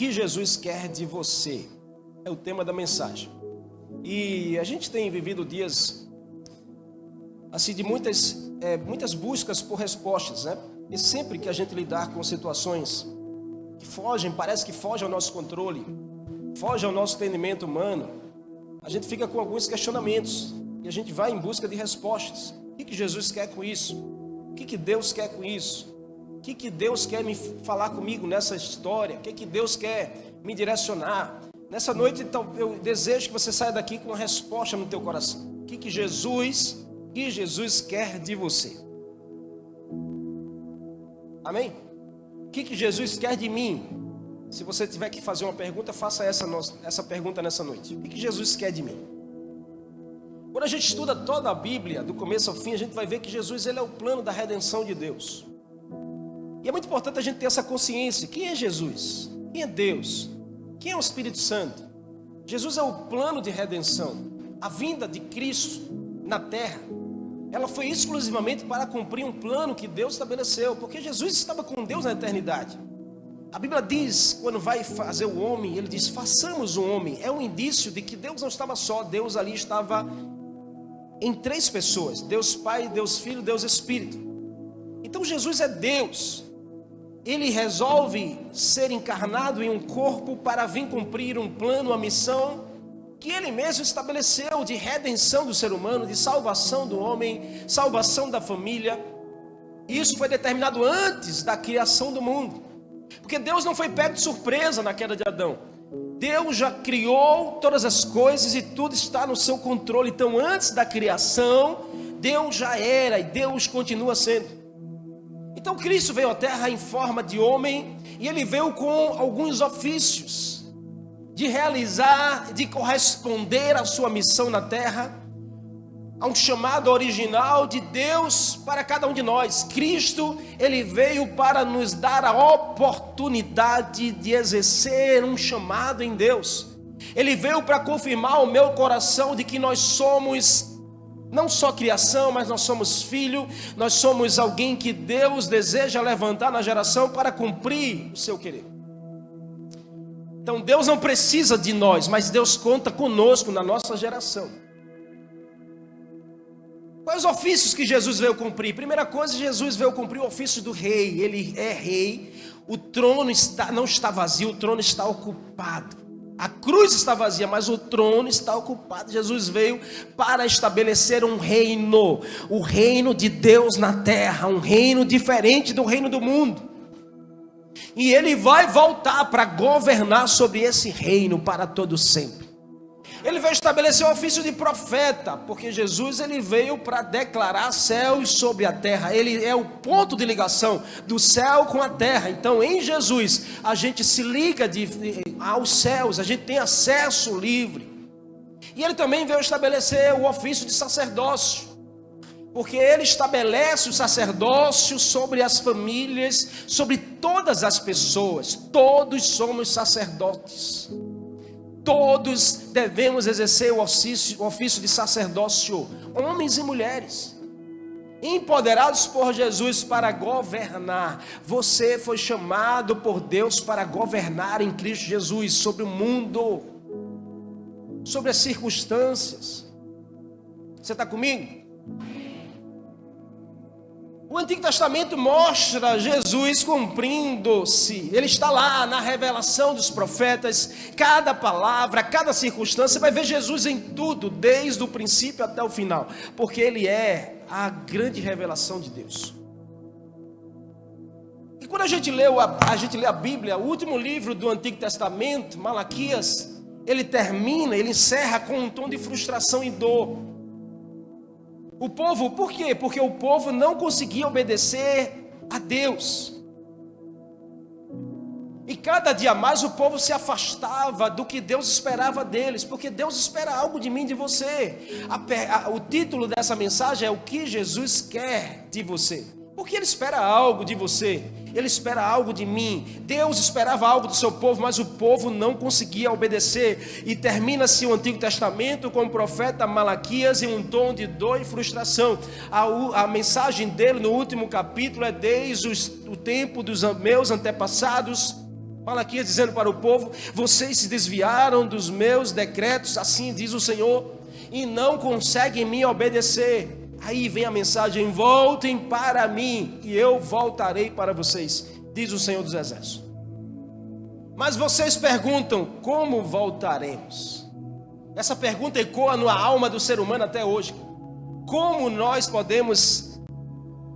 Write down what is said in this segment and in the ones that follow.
que Jesus quer de você? É o tema da mensagem. E a gente tem vivido dias assim de muitas buscas por respostas, né? E sempre que a gente lidar com situações que fogem, parece que fogem ao nosso controle, fogem ao nosso entendimento humano, a gente fica com alguns questionamentos e a gente vai em busca de respostas. O que Jesus quer com isso? O que Deus quer com isso? O que Deus quer me falar comigo nessa história? O que Deus quer me direcionar? Nessa noite, então, eu desejo que você saia daqui com uma resposta no teu coração. O que Jesus quer de você? Amém? O que Jesus quer de mim? Se você tiver que fazer uma pergunta, faça essa pergunta nessa noite. O que Jesus quer de mim? Quando a gente estuda toda a Bíblia, do começo ao fim, a gente vai ver que Jesus ele é o plano da redenção de Deus. E é muito importante a gente ter essa consciência. Quem é Jesus? Quem é Deus? Quem é o Espírito Santo? Jesus é o plano de redenção. A vinda de Cristo na terra, ela foi exclusivamente para cumprir um plano que Deus estabeleceu, porque Jesus estava com Deus na eternidade. A Bíblia diz, quando vai fazer o homem, ele diz, façamos um homem. É um indício de que Deus não estava só, Deus ali estava em três pessoas: Deus Pai, Deus Filho, Deus Espírito. Então Jesus é Deus. Ele resolve ser encarnado em um corpo para vir cumprir um plano, uma missão que Ele mesmo estabeleceu de redenção do ser humano, de salvação do homem, salvação da família. E isso foi determinado antes da criação do mundo, porque Deus não foi pego de surpresa na queda de Adão. Deus já criou todas as coisas e tudo está no seu controle. Então antes da criação, Deus já era e Deus continua sendo. Então Cristo veio à terra em forma de homem e Ele veio com alguns ofícios de realizar, de corresponder à sua missão na terra, a um chamado original de Deus para cada um de nós. Cristo, Ele veio para nos dar a oportunidade de exercer um chamado em Deus. Ele veio para confirmar o meu coração de que nós somos não só criação, mas nós somos filho, nós somos alguém que Deus deseja levantar na geração para cumprir o seu querer. Então Deus não precisa de nós, mas Deus conta conosco na nossa geração. Quais os ofícios que Jesus veio cumprir? Primeira coisa, Jesus veio cumprir o ofício do rei. Ele é rei, o trono não está vazio, o trono está ocupado. A cruz está vazia, mas o trono está ocupado. Jesus veio para estabelecer um reino, o reino de Deus na terra, um reino diferente do reino do mundo. E Ele vai voltar para governar sobre esse reino para todo sempre. Ele veio estabelecer o ofício de profeta, porque Jesus ele veio para declarar céus sobre a terra. Ele é o ponto de ligação do céu com a terra. Então em Jesus a gente se liga aos céus, a gente tem acesso livre. E ele também veio estabelecer o ofício de sacerdócio, porque ele estabelece o sacerdócio sobre as famílias, sobre todas as pessoas. Todos somos sacerdotes. Todos devemos exercer o ofício de sacerdócio, homens e mulheres, empoderados por Jesus para governar. Você foi chamado por Deus para governar em Cristo Jesus sobre o mundo, sobre as circunstâncias. Você está comigo? O Antigo Testamento mostra Jesus cumprindo-se. Ele está lá na revelação dos profetas. Cada palavra, cada circunstância, você vai ver Jesus em tudo, desde o princípio até o final, porque Ele é a grande revelação de Deus. E quando a gente lê a Bíblia, o último livro do Antigo Testamento, Malaquias, ele encerra com um tom de frustração e dor. O povo, por quê? Porque o povo não conseguia obedecer a Deus. E cada dia mais o povo se afastava do que Deus esperava deles, porque Deus espera algo de mim e de você. O título dessa mensagem é: o que Jesus quer de você? Porque Ele espera algo de você, Ele espera algo de mim. Deus esperava algo do seu povo, mas o povo não conseguia obedecer. E termina-se o Antigo Testamento com o profeta Malaquias em um tom de dor e frustração. A mensagem dele no último capítulo é: desde o tempo dos meus antepassados, Malaquias dizendo para o povo: vocês se desviaram dos meus decretos, assim diz o Senhor, e não conseguem me obedecer. Aí vem a mensagem: voltem para mim e eu voltarei para vocês, diz o Senhor dos Exércitos. Mas vocês perguntam: como voltaremos? Essa pergunta ecoa na alma do ser humano até hoje. Como nós podemos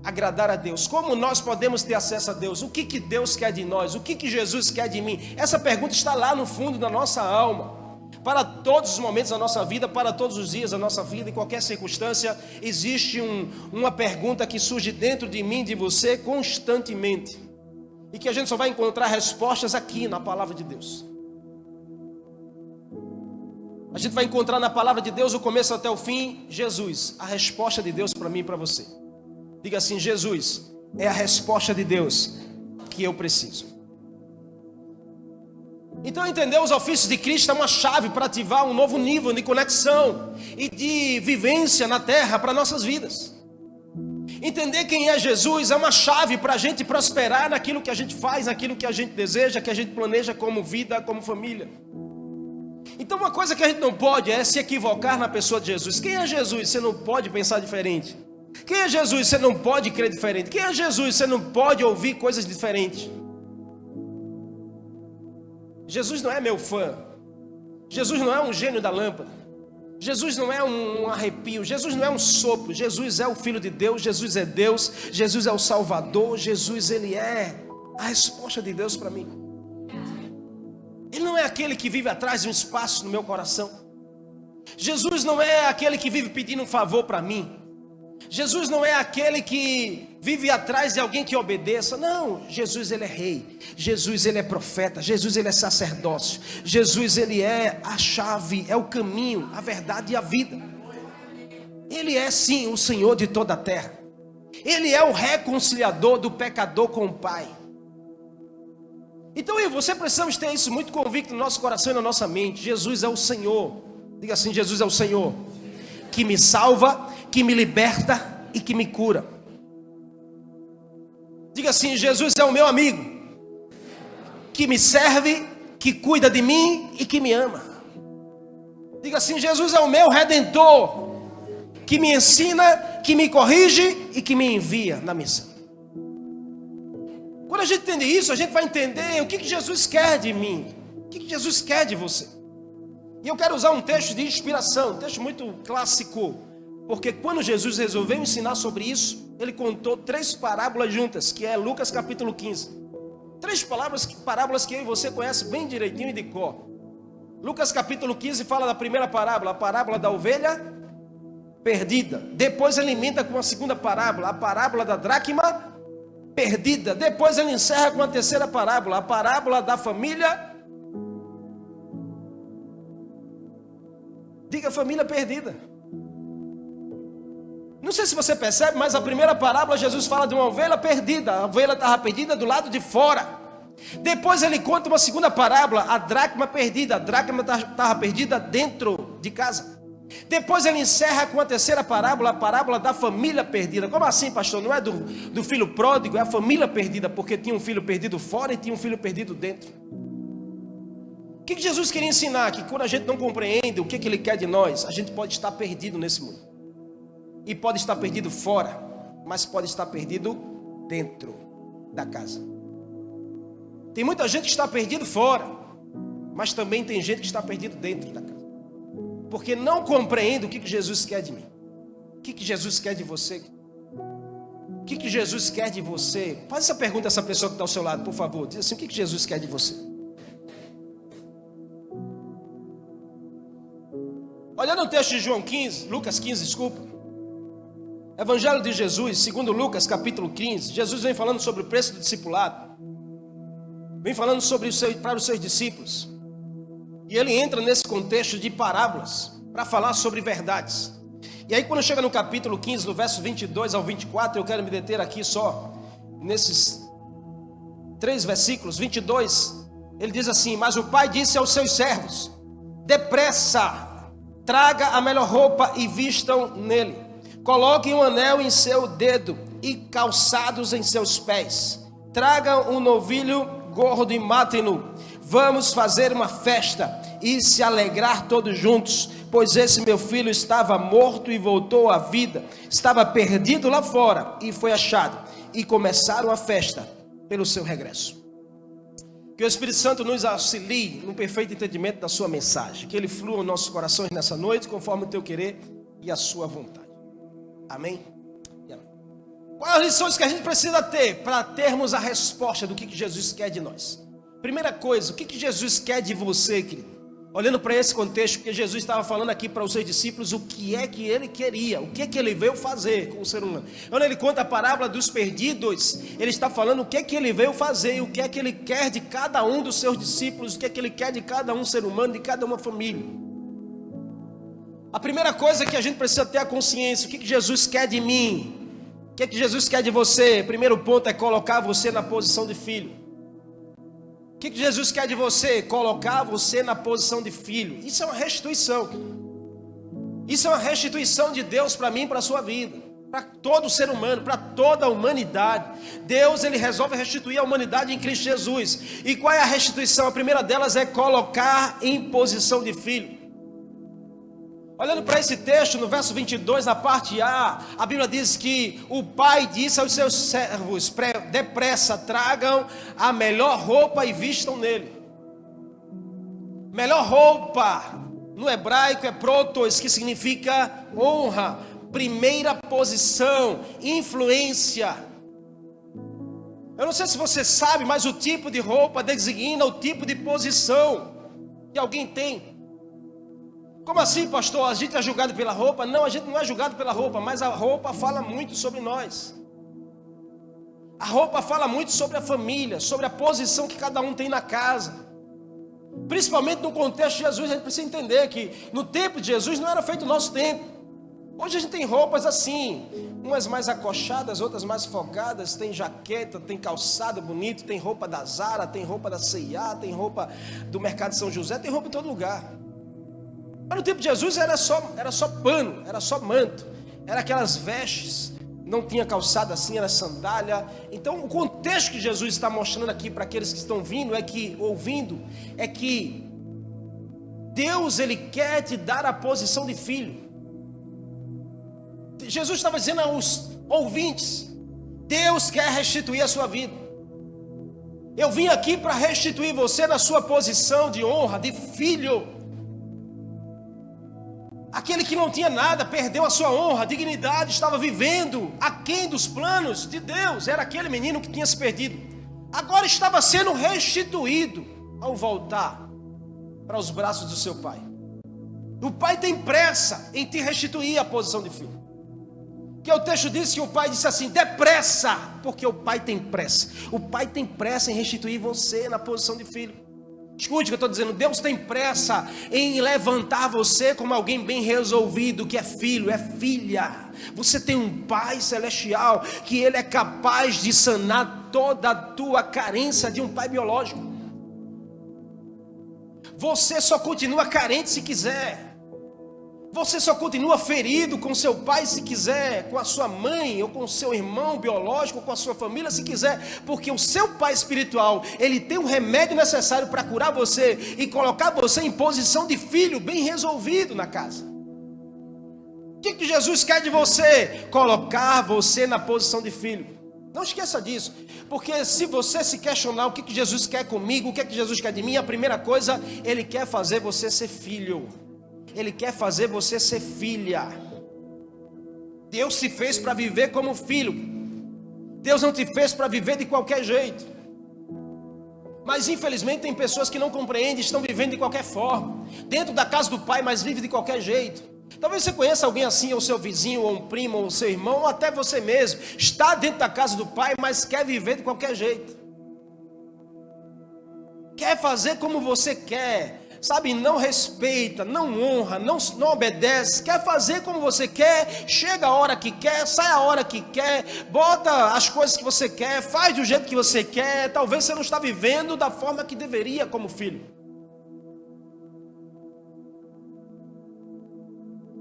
agradar a Deus? Como nós podemos ter acesso a Deus? O que Deus quer de nós? O que Jesus quer de mim? Essa pergunta está lá no fundo da nossa alma. Para todos os momentos da nossa vida, para todos os dias da nossa vida, em qualquer circunstância, existe uma pergunta que surge dentro de mim, de você, constantemente. E que a gente só vai encontrar respostas aqui na palavra de Deus. A gente vai encontrar na palavra de Deus, do começo até o fim, Jesus, a resposta de Deus para mim e para você. Diga assim: Jesus é a resposta de Deus que eu preciso. Então entender os ofícios de Cristo é uma chave para ativar um novo nível de conexão e de vivência na terra para nossas vidas. Entender quem é Jesus é uma chave para a gente prosperar naquilo que a gente faz, naquilo que a gente deseja, que a gente planeja como vida, como família. Então uma coisa que a gente não pode é se equivocar na pessoa de Jesus. Quem é Jesus? Você não pode pensar diferente. Quem é Jesus? Você não pode crer diferente. Quem é Jesus? Você não pode ouvir coisas diferentes. Jesus não é meu fã. Jesus não é um gênio da lâmpada. Jesus não é um arrepio. Jesus não é um sopro. Jesus é o Filho de Deus. Jesus é Deus. Jesus é o Salvador. Jesus, Ele é a resposta de Deus para mim. Ele não é aquele que vive atrás de um espaço no meu coração. Jesus não é aquele que vive pedindo um favor para mim. Jesus não é aquele que vive atrás de alguém que obedeça. Não, Jesus Ele é rei. Jesus Ele é profeta. Jesus Ele é sacerdócio. Jesus Ele é a chave, é o caminho, a verdade e a vida. Ele é sim o Senhor de toda a terra. Ele é o reconciliador do pecador com o Pai. Então eu e você precisamos ter isso muito convicto no nosso coração e na nossa mente. Jesus é o Senhor. Diga assim: Jesus é o Senhor que me salva, que me liberta e que me cura. Diga assim: Jesus é o meu amigo, que me serve, que cuida de mim e que me ama. Diga assim: Jesus é o meu redentor, que me ensina, que me corrige e que me envia na missão. Quando a gente entende isso, a gente vai entender o que Jesus quer de mim, o que Jesus quer de você. E eu quero usar um texto de inspiração, um texto muito clássico, porque quando Jesus resolveu ensinar sobre isso, ele contou 3 parábolas juntas, que é Lucas capítulo 15. 3 parábolas que eu e você conhece bem direitinho e de cor. Lucas capítulo 15 fala da primeira parábola, a parábola da ovelha perdida. Depois ele emenda com a segunda parábola, a parábola da dracma perdida. Depois ele encerra com a terceira parábola, a parábola da família. Diga: família perdida. Não sei se você percebe, mas a primeira parábola Jesus fala de uma ovelha perdida. A ovelha estava perdida do lado de fora. Depois ele conta uma segunda parábola, a dracma perdida. A dracma estava perdida dentro de casa. Depois ele encerra com a terceira parábola, a parábola da família perdida. Como assim, pastor? Não é do filho pródigo, é a família perdida, porque tinha um filho perdido fora e tinha um filho perdido dentro. O que Jesus queria ensinar? Que quando a gente não compreende o que Ele quer de nós, a gente pode estar perdido nesse mundo. E pode estar perdido fora, mas pode estar perdido dentro da casa. Tem muita gente que está perdido fora, mas também tem gente que está perdido dentro da casa. Porque não compreende o que Jesus quer de mim. O que Jesus quer de você? O que Jesus quer de você? Faz essa pergunta a essa pessoa que está ao seu lado, por favor. Diz assim: o que Jesus quer de você? Olhando o texto de João 15, Lucas 15, desculpa. Evangelho de Jesus, segundo Lucas, capítulo 15. Jesus vem falando sobre o preço do discipulado. Vem falando sobre para os seus discípulos. E ele entra nesse contexto de parábolas para falar sobre verdades. E aí quando chega no capítulo 15, no verso 22 ao 24, eu quero me deter aqui só nesses 3 versículos. 22, ele diz assim: mas o pai disse aos seus servos: depressa, traga a melhor roupa e vistam nele. Coloquem um anel em seu dedo e calçados em seus pés. Tragam um novilho gordo e matem-no. Vamos fazer uma festa e se alegrar todos juntos, pois esse meu filho estava morto e voltou à vida, estava perdido lá fora e foi achado. E começaram a festa pelo seu regresso. Que o Espírito Santo nos auxilie no perfeito entendimento da sua mensagem, que ele flua nos nossos corações nessa noite, conforme o teu querer e a sua vontade. Amém? E amém. Quais as lições que a gente precisa ter para termos a resposta do que Jesus quer de nós? Primeira coisa, o que Jesus quer de você, querido? Olhando para esse contexto, porque Jesus estava falando aqui para os seus discípulos o que é que ele queria, o que é que ele veio fazer com o ser humano. Quando ele conta a parábola dos perdidos, ele está falando o que é que ele veio fazer, o que é que ele quer de cada um dos seus discípulos, o que é que ele quer de cada um ser humano, de cada uma família. A primeira coisa que a gente precisa ter a consciência, o que Jesus quer de mim, o que Jesus quer de você? Primeiro ponto é colocar você na posição de filho. O que Jesus quer de você? Colocar você na posição de filho. Isso é uma restituição. Isso é uma restituição de Deus para mim e para a sua vida. Para todo ser humano, para toda a humanidade. Deus, ele resolve restituir a humanidade em Cristo Jesus. E qual é a restituição? A primeira delas é colocar em posição de filho. Olhando para esse texto, no verso 22, na parte A Bíblia diz que o pai disse aos seus servos: depressa, tragam a melhor roupa e vistam nele. Melhor roupa, no hebraico é protos, que significa honra, primeira posição, influência. Eu não sei se você sabe, mas o tipo de roupa designa o tipo de posição que alguém tem. Como assim, pastor? A gente é julgado pela roupa? Não, a gente não é julgado pela roupa, mas a roupa fala muito sobre nós. A roupa fala muito sobre a família, sobre a posição que cada um tem na casa. Principalmente no contexto de Jesus, a gente precisa entender que no tempo de Jesus não era feito o nosso tempo. Hoje a gente tem roupas assim, umas mais acochadas, outras mais folgadas, tem jaqueta, tem calçado bonito, tem roupa da Zara, tem roupa da C&A, tem roupa do Mercado de São José, tem roupa em todo lugar. Mas no tempo de Jesus era só pano, era só manto, era aquelas vestes, não tinha calçada assim, era sandália. Então o contexto que Jesus está mostrando aqui para aqueles que estão ouvindo, é que Deus, ele quer te dar a posição de filho. Jesus estava dizendo aos ouvintes: Deus quer restituir a sua vida. Eu vim aqui para restituir você na sua posição de honra, de filho. Aquele que não tinha nada, perdeu a sua honra, a dignidade, estava vivendo aquém dos planos de Deus. Era aquele menino que tinha se perdido. Agora estava sendo restituído ao voltar para os braços do seu pai. O pai tem pressa em te restituir a posição de filho. Que o texto diz que o pai disse assim: depressa, porque o pai tem pressa. O pai tem pressa em restituir você na posição de filho. Escute o que eu estou dizendo. Deus tem pressa em levantar você como alguém bem resolvido, que é filho, é filha. Você tem um pai celestial que ele é capaz de sanar toda a tua carência de um pai biológico. Você só continua carente se quiser. Você só continua ferido com seu pai se quiser, com a sua mãe, ou com o seu irmão biológico, ou com a sua família se quiser, porque o seu pai espiritual, ele tem o remédio necessário para curar você e colocar você em posição de filho bem resolvido na casa. O que Jesus quer de você? Colocar você na posição de filho. Não esqueça disso, porque se você se questionar o que Jesus quer comigo, o que Jesus quer de mim, a primeira coisa, ele quer fazer você ser filho. Ele quer fazer você ser filha. Deus se fez para viver como filho. Deus não te fez para viver de qualquer jeito. Mas infelizmente tem pessoas que não compreendem, estão vivendo de qualquer forma. Dentro da casa do pai, mas vive de qualquer jeito. Talvez você conheça alguém assim, ou seu vizinho, ou um primo, ou seu irmão, ou até você mesmo. Está dentro da casa do pai, mas quer viver de qualquer jeito. Quer fazer como você quer. Sabe, não respeita, não honra, não obedece, quer fazer como você quer, chega a hora que quer, sai a hora que quer, bota as coisas que você quer, faz do jeito que você quer. Talvez você não está vivendo da forma que deveria como filho.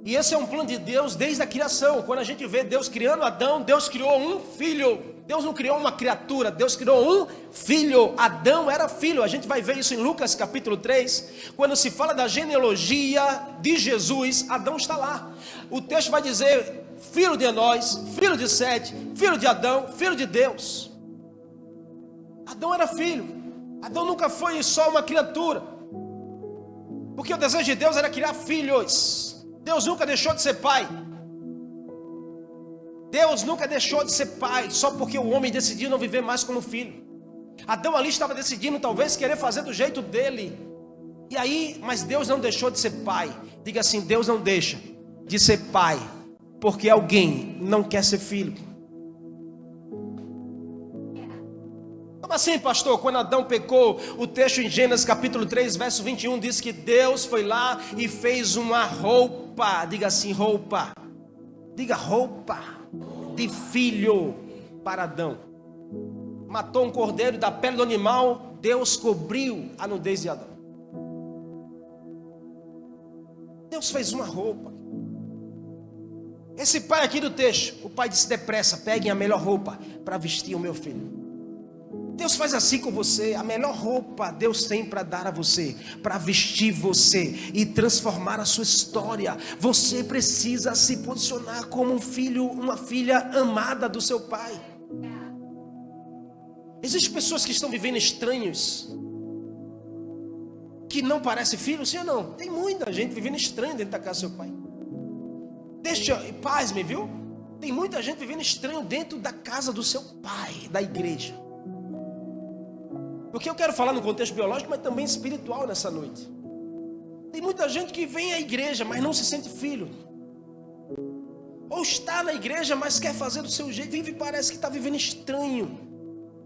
E esse é um plano de Deus desde a criação. Quando a gente vê Deus criando Adão, Deus criou um filho. Deus não criou uma criatura, Deus criou um filho. Adão era filho. A gente vai ver isso em Lucas capítulo 3. Quando se fala da genealogia de Jesus, Adão está lá. O texto vai dizer: filho de Enós, filho de Sete, filho de Adão, filho de Deus. Adão era filho. Adão nunca foi só uma criatura, porque o desejo de Deus era criar filhos. Deus nunca deixou de ser pai. Deus nunca deixou de ser pai, só porque o homem decidiu não viver mais como filho. Adão ali estava decidindo talvez querer fazer do jeito dele. E aí, mas Deus não deixou de ser pai. Diga assim: Deus não deixa de ser pai porque alguém não quer ser filho. Como assim, pastor? Quando Adão pecou, o texto em Gênesis capítulo 3, verso 21 diz que Deus foi lá e fez uma roupa. Diga assim: roupa. Diga roupa de filho para Adão. Matou um cordeiro da pele do animal, Deus cobriu a nudez de Adão. Deus fez uma roupa. Esse pai aqui do texto, o pai disse: depressa, peguem a melhor roupa para vestir o meu filho. Deus faz assim com você. A melhor roupa Deus tem para dar a você, para vestir você e transformar a sua história. Você precisa se posicionar como um filho, uma filha amada do seu pai. Existem pessoas que estão vivendo estranhos, que não parecem filhos, sim ou não? Tem muita gente vivendo estranho dentro da casa do seu pai. Pasme, viu? Tem muita gente vivendo estranho dentro da casa do seu pai, da igreja. Porque eu quero falar no contexto biológico, mas também espiritual nessa noite. Tem muita gente que vem à igreja, mas não se sente filho. Ou está na igreja, mas quer fazer do seu jeito. Vive e parece que está vivendo estranho.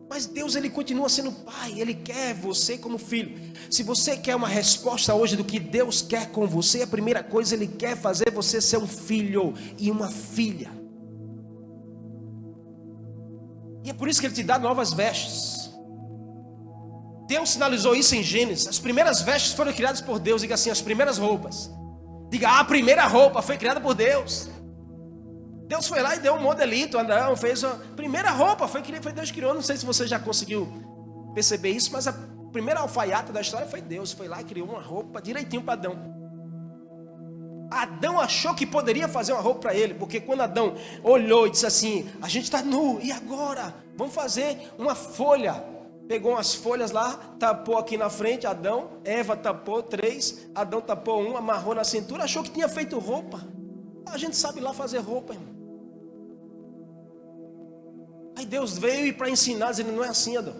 Mas Deus, Ele continua sendo pai. Ele quer você como filho. Se você quer uma resposta hoje do que Deus quer com você, a primeira coisa, Ele quer fazer você ser um filho e uma filha. E é por isso que Ele te dá novas vestes. Deus sinalizou isso em Gênesis. As primeiras vestes foram criadas por Deus. Diga assim: as primeiras roupas. Diga: a primeira roupa foi criada por Deus. Deus foi lá e deu um modelito. Adão fez a primeira roupa. Foi Deus que criou. Não sei se você já conseguiu perceber isso, mas a primeira alfaiata da história foi Deus. Foi lá e criou uma roupa direitinho para Adão. Adão achou que poderia fazer uma roupa para ele, porque quando Adão olhou e disse assim: a gente está nu, e agora? Vamos fazer uma folha. Pegou umas folhas lá, tapou aqui na frente, Adão. Eva tapou 3, Adão tapou 1, amarrou na cintura, achou que tinha feito roupa. A gente sabe lá fazer roupa, irmão. Aí Deus veio para ensinar, dizendo: não é assim, Adão.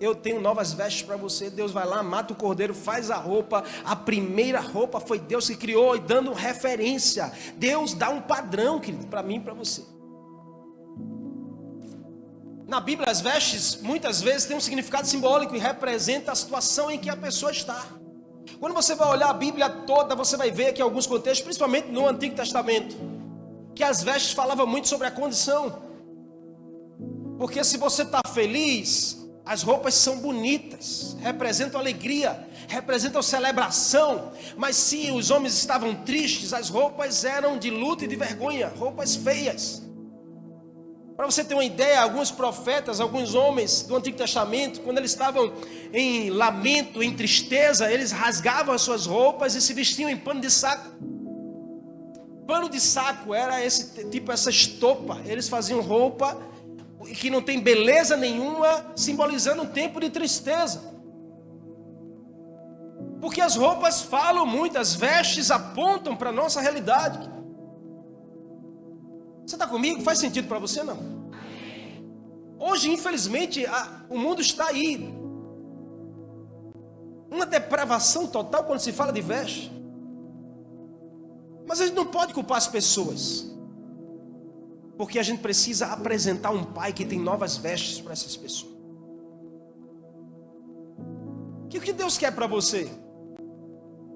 Eu tenho novas vestes para você. Deus vai lá, mata o cordeiro, faz a roupa. A primeira roupa foi Deus que criou, e dando referência. Deus dá um padrão, querido, para mim e para você. Na Bíblia, as vestes muitas vezes têm um significado simbólico e representa a situação em que a pessoa está. Quando você vai olhar a Bíblia toda, você vai ver que em alguns contextos, principalmente no Antigo Testamento, que as vestes falavam muito sobre a condição. Porque se você está feliz, as roupas são bonitas, representam alegria, representam celebração. Mas se os homens estavam tristes, as roupas eram de luto e de vergonha, roupas feias. Para você ter uma ideia, alguns profetas, alguns homens do Antigo Testamento, quando eles estavam em lamento, em tristeza, eles rasgavam as suas roupas e se vestiam em pano de saco. Pano de saco era esse tipo, essa estopa. Eles faziam roupa que não tem beleza nenhuma, simbolizando um tempo de tristeza. Porque as roupas falam muito, as vestes apontam para a nossa realidade. Você está comigo? Faz sentido para você, não? Hoje, infelizmente, o mundo está aí. Uma depravação total quando se fala de veste. Mas a gente não pode culpar as pessoas. Porque a gente precisa apresentar um pai que tem novas vestes para essas pessoas. O que Deus quer para você?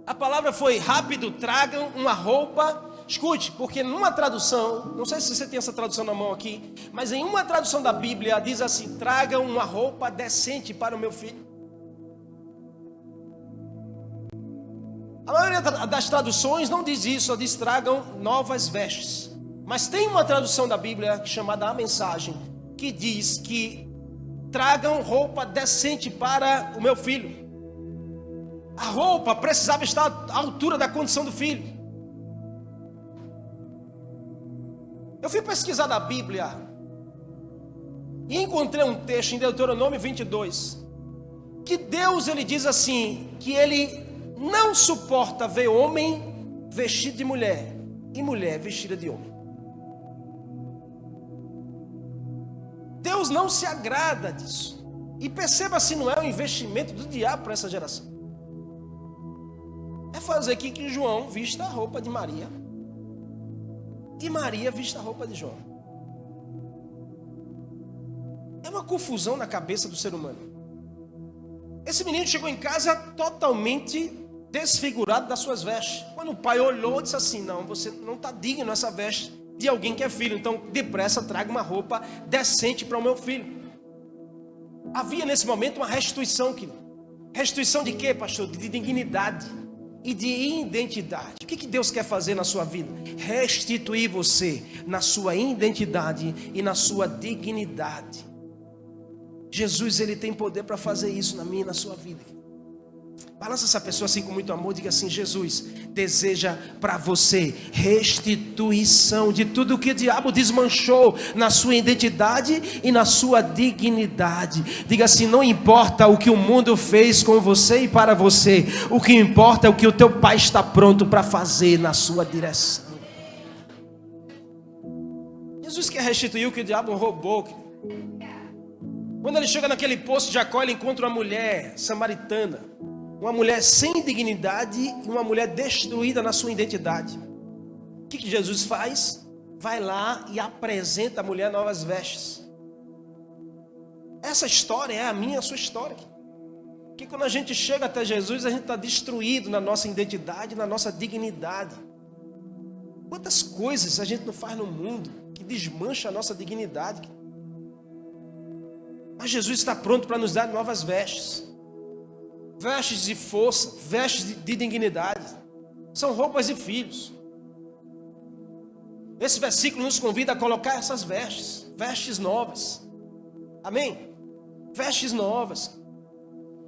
A palavra foi: rápido, tragam uma roupa. Escute, porque numa tradução, não sei se você tem essa tradução na mão aqui, mas em uma tradução da Bíblia diz assim: tragam uma roupa decente para o meu filho. A maioria das traduções não diz isso, só diz: tragam novas vestes. Mas tem uma tradução da Bíblia chamada A Mensagem, que diz que tragam roupa decente para o meu filho. A roupa precisava estar à altura da condição do filho. Eu fui pesquisar na Bíblia e encontrei um texto em Deuteronômio 22, que Deus ele diz assim, que ele não suporta ver homem vestido de mulher e mulher vestida de homem. Deus não se agrada disso. E perceba se não é um investimento do diabo para essa geração. É fazer aqui que João vista a roupa de Maria e Maria vista a roupa de João. É uma confusão na cabeça do ser humano. Esse menino chegou em casa totalmente desfigurado das suas vestes. Quando o pai olhou, disse assim: não, você não está digno essa veste de alguém que é filho, então depressa traga uma roupa decente para o meu filho. Havia nesse momento uma restituição. Restituição de quê, pastor? De dignidade e de identidade. O que Deus quer fazer na sua vida? Restituir você na sua identidade e na sua dignidade. Jesus, ele tem poder para fazer isso na minha e na sua vida. Balança essa pessoa assim com muito amor, diga assim: Jesus deseja para você restituição de tudo que o diabo desmanchou na sua identidade e na sua dignidade. Diga assim: não importa o que o mundo fez com você e para você, o que importa é o que o teu pai está pronto para fazer na sua direção. Jesus quer restituir o que o diabo roubou. Quando ele chega naquele poço de Jacó, ele encontra uma mulher samaritana, uma mulher sem dignidade e uma mulher destruída na sua identidade. O que Jesus faz? Vai lá e apresenta a mulher novas vestes. Essa história é a minha e a sua história. Que quando a gente chega até Jesus, a gente está destruído na nossa identidade, na nossa dignidade. Quantas coisas a gente não faz no mundo que desmancha a nossa dignidade. Mas Jesus está pronto para nos dar novas vestes. Vestes de força, vestes de dignidade. São roupas de filhos. Esse versículo nos convida a colocar essas vestes. Vestes novas. Amém? Vestes novas.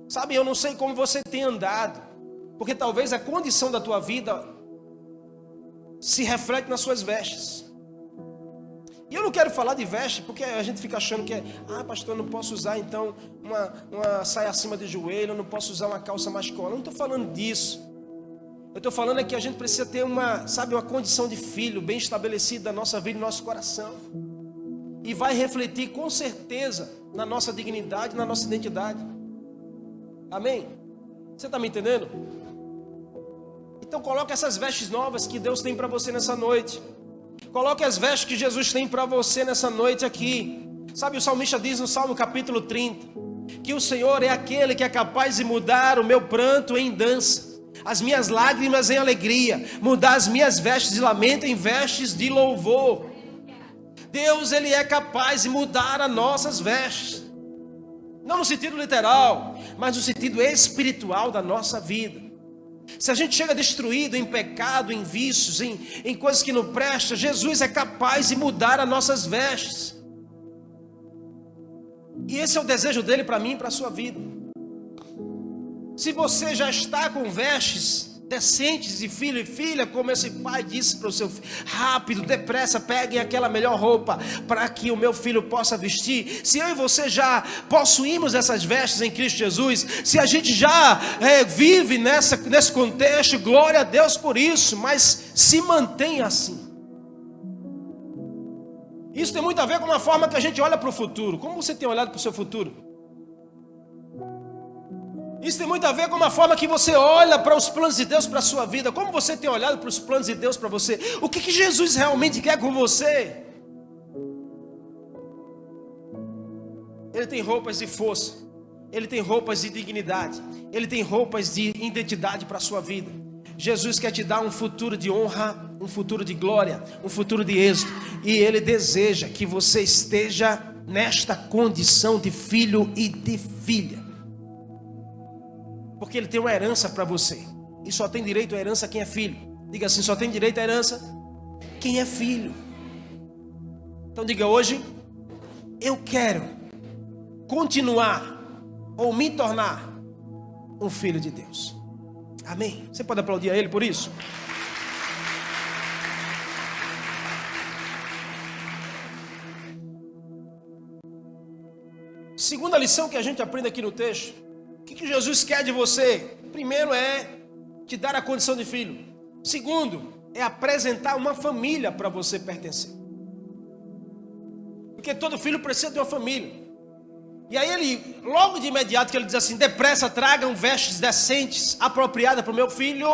Sabe, eu não sei como você tem andado, porque talvez a condição da tua vida se reflete nas suas vestes. E eu não quero falar de veste, porque a gente fica achando que pastor, eu não posso usar então uma saia acima do joelho, eu não posso usar uma calça mais cola. Eu não estou falando disso. Eu estou falando que a gente precisa ter uma condição de filho bem estabelecida na nossa vida e no nosso coração. E vai refletir com certeza na nossa dignidade, na nossa identidade. Amém? Você está me entendendo? Então coloque essas vestes novas que Deus tem para você nessa noite. Coloque as vestes que Jesus tem para você nessa noite aqui. Sabe, o salmista diz no Salmo capítulo 30 que o Senhor é aquele que é capaz de mudar o meu pranto em dança, as minhas lágrimas em alegria, mudar as minhas vestes de lamento em vestes de louvor. Deus, ele é capaz de mudar as nossas vestes, não no sentido literal, mas no sentido espiritual da nossa vida. Se a gente chega destruído em pecado, em vícios, em coisas que não prestam, Jesus é capaz de mudar as nossas vestes. E esse é o desejo dele para mim e para a sua vida. Se você já está com vestes decentes de filho e filha, como esse pai disse para o seu filho: rápido, depressa, peguem aquela melhor roupa para que o meu filho possa vestir. Se eu e você já possuímos essas vestes em Cristo Jesus, se a gente já vive nesse contexto, glória a Deus por isso, mas se mantenha assim. Isso tem muito a ver com a forma que a gente olha para o futuro. Como você tem olhado para o seu futuro? Isso tem muito a ver com a forma que você olha para os planos de Deus para a sua vida. Como você tem olhado para os planos de Deus para você? O que Jesus realmente quer com você? Ele tem roupas de força, ele tem roupas de dignidade, ele tem roupas de identidade para a sua vida. Jesus quer te dar um futuro de honra, um futuro de glória, um futuro de êxito. E ele deseja que você esteja nesta condição de filho e de filha. Porque ele tem uma herança para você. E só tem direito à herança quem é filho. Diga assim: só tem direito à herança quem é filho. Então diga: hoje eu quero continuar ou me tornar um filho de Deus. Amém? Você pode aplaudir a Ele por isso? Segunda lição que a gente aprende aqui no texto: o que Jesus quer de você? Primeiro é te dar a condição de filho. Segundo, é apresentar uma família para você pertencer. Porque todo filho precisa de uma família. E aí ele, logo de imediato que ele diz assim: depressa tragam vestes decentes, apropriadas para o meu filho.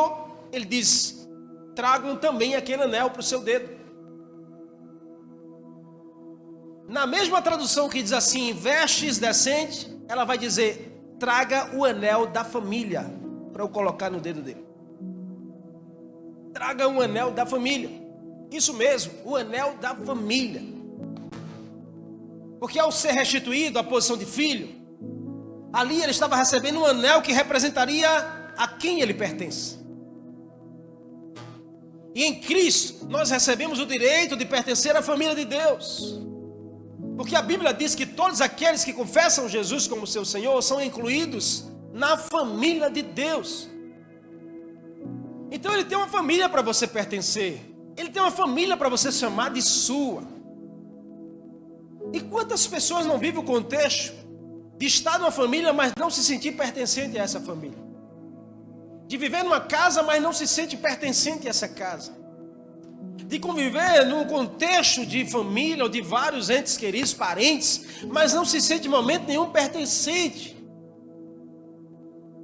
Ele diz: tragam também aquele anel para o seu dedo. Na mesma tradução que diz assim, vestes decentes, ela vai dizer: traga o anel da família para eu colocar no dedo dele. Traga o anel da família. Isso mesmo, o anel da família. Porque ao ser restituído à posição de filho, ali ele estava recebendo um anel que representaria a quem ele pertence. E em Cristo nós recebemos o direito de pertencer à família de Deus. Porque a Bíblia diz que todos aqueles que confessam Jesus como seu Senhor são incluídos na família de Deus. Então ele tem uma família para você pertencer. Ele tem uma família para você chamar de sua. E quantas pessoas não vivem o contexto de estar numa família, mas não se sentir pertencente a essa família? De viver numa casa, mas não se sente pertencente a essa casa? De conviver num contexto de família ou de vários entes queridos, parentes, mas não se sente de momento nenhum pertencente.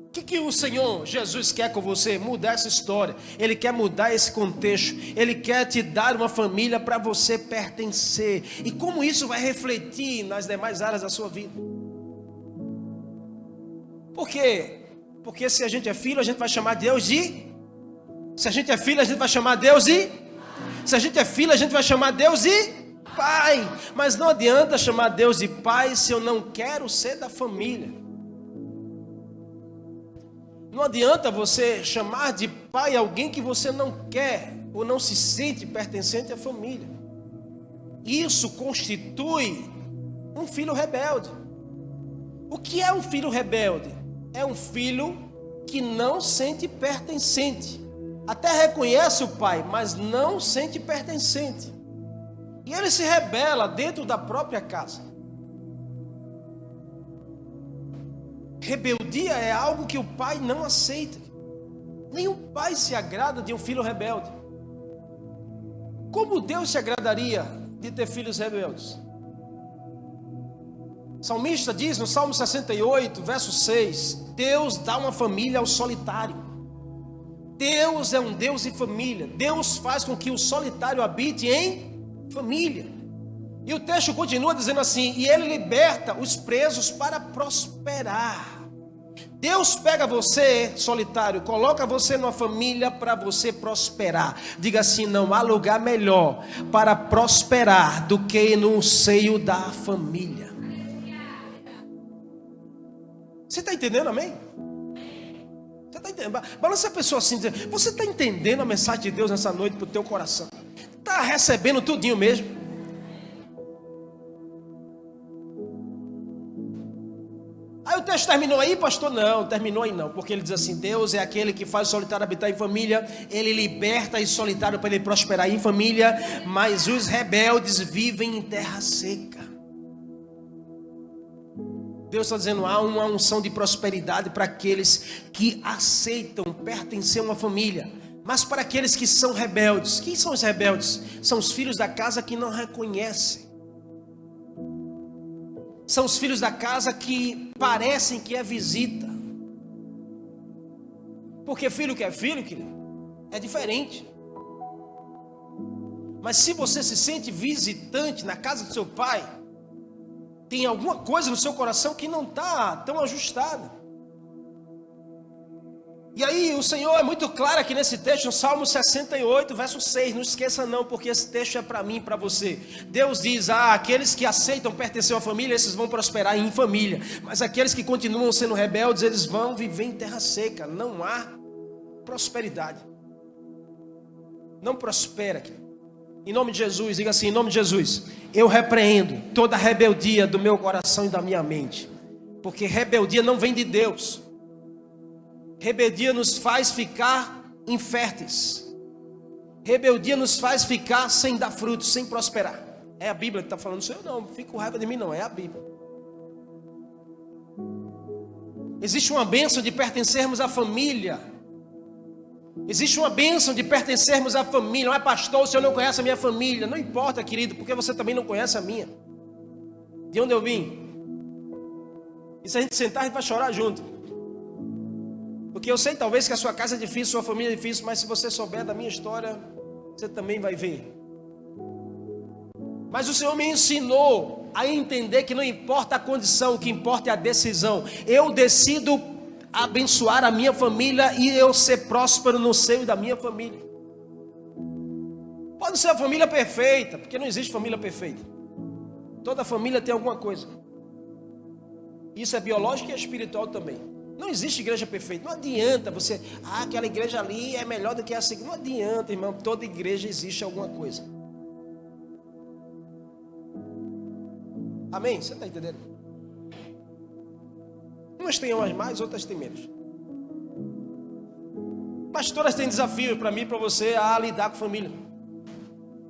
O que o Senhor Jesus quer com você? Mudar essa história. Ele quer mudar esse contexto. Ele quer te dar uma família para você pertencer. E como isso vai refletir nas demais áreas da sua vida? Por quê? Porque se a gente é filho, a gente vai chamar Deus de... Se a gente é filho, a gente vai chamar Deus de... Se a gente é filho, a gente vai chamar Deus de pai. Mas não adianta chamar Deus de pai se eu não quero ser da família. Não adianta você chamar de pai alguém que você não quer ou não se sente pertencente à família. Isso constitui um filho rebelde. O que é um filho rebelde? É um filho que não sente pertencente. Até reconhece o pai, mas não sente pertencente. E ele se rebela dentro da própria casa. Rebeldia é algo que o pai não aceita. Nenhum pai se agrada de um filho rebelde. Como Deus se agradaria de ter filhos rebeldes? O salmista diz no Salmo 68, verso 6: Deus dá uma família ao solitário. Deus é um Deus de família. Deus faz com que o solitário habite em família. E o texto continua dizendo assim: e ele liberta os presos para prosperar. Deus pega você, solitário, coloca você numa família para você prosperar. Diga assim: não há lugar melhor para prosperar do que no seio da família. Você está entendendo, amém? Você está entendendo? Balança a pessoa assim, dizer: você está entendendo a mensagem de Deus nessa noite para o teu coração? Está recebendo tudinho mesmo? Aí o texto terminou aí, pastor? Não, terminou aí não, porque ele diz assim: Deus é aquele que faz o solitário habitar em família. Ele liberta o solitário para ele prosperar em família, mas os rebeldes vivem em terra seca. Deus está dizendo: há uma unção de prosperidade para aqueles que aceitam pertencer a uma família. Mas para aqueles que são rebeldes, quem são os rebeldes? São os filhos da casa que não reconhecem. São os filhos da casa que parecem que é visita. Porque filho que é filho, querido, é diferente. Mas se você se sente visitante na casa do seu pai, tem alguma coisa no seu coração que não está tão ajustada. E aí o Senhor é muito claro aqui nesse texto, no Salmo 68, verso 6. Não esqueça não, porque esse texto é para mim e para você. Deus diz: aqueles que aceitam pertencer à família, esses vão prosperar em família. Mas aqueles que continuam sendo rebeldes, eles vão viver em terra seca. Não há prosperidade. Não prospera aqui. Em nome de Jesus, diga assim, em nome de Jesus, eu repreendo toda rebeldia do meu coração e da minha mente. Porque rebeldia não vem de Deus. Rebeldia nos faz ficar inférteis. Rebeldia nos faz ficar sem dar frutos, sem prosperar. É a Bíblia que está falando isso. Eu não fico com raiva de mim, não. É a Bíblia. Existe uma bênção de pertencermos à família. Existe uma bênção de pertencermos à família. Não é pastor, o senhor não conhece a minha família. Não importa, querido, porque você também não conhece a minha. De onde eu vim? E se a gente sentar, a gente vai chorar junto. Porque eu sei talvez que a sua casa é difícil, sua família é difícil, mas se você souber da minha história, você também vai ver. Mas o Senhor me ensinou a entender que não importa a condição, o que importa é a decisão. Eu decido abençoar a minha família e eu ser próspero no seio da minha família. Pode ser a família perfeita, porque não existe família perfeita. Toda família tem alguma coisa. Isso é biológico e é espiritual também. Não existe igreja perfeita. Não adianta você, aquela igreja ali é melhor do que essa. Não adianta, irmão. Toda igreja existe alguma coisa. Amém? Você está entendendo? Umas têm umas mais, outras têm menos. Mas todas têm desafio para mim e para você a lidar com família.